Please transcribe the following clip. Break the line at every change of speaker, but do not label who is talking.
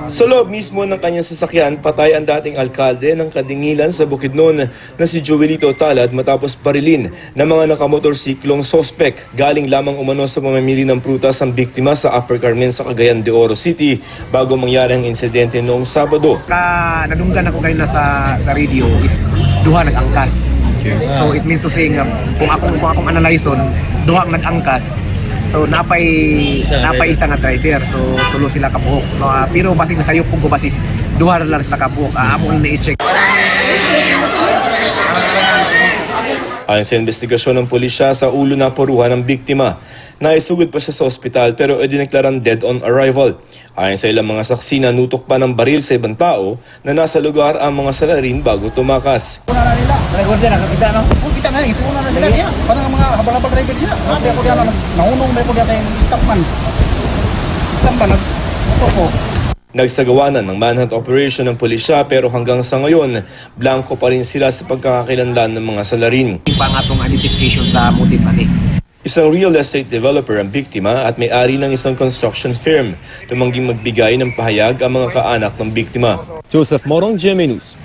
Sa loob mismo ng kanyang sasakyan, patay ang dating alkalde ng Kadingilan sa Bukidnon na si Joelito Talad matapos barilin ng mga nakamotorsiklong sospek. Galing lamang umano sa pamamili ng prutas ang biktima sa Upper Carmen sa Cagayan de Oro City bago mangyari ang insidente noong Sabado.
Nadunggan ako kanina sa radio is duha nag-angkas. So it means to say nga kung akong analyson, duha nag-angkas. So napay isa nga driver. So tulo sila kabuhok. Pero basig nasayop ko basig duha lang sila kabuhok. Amo na i-check.
Ayon sa investigasyon ng pulisya, sa ulo na poruhan ng biktima. Naisugod pa siya sa ospital pero idineklarang dead on arrival. Ayon sa ilang mga saksi, nanutok pa ng baril sa ibang tao na nasa lugar ang mga salarin bago tumakas.
Una na nila, nagawin na kita no. Kita na ito una na nila niya. Parang mga habal-habal driver niya. Hindi ako diyan nahunong na ko diyan kay Tapman. Tapman po.
Nagsagawanan ng manhunt operation ng pulisya pero hanggang sa ngayon, blanco pa rin sila sa pagkakakilanlan ng mga salarin.
Pangatong identification sa motive ani.
Isang real estate developer ang biktima at may-ari ng isang construction firm. Tumangging magbigay ng pahayag ang mga kaanak ng biktima. Joseph Morong, GMA News.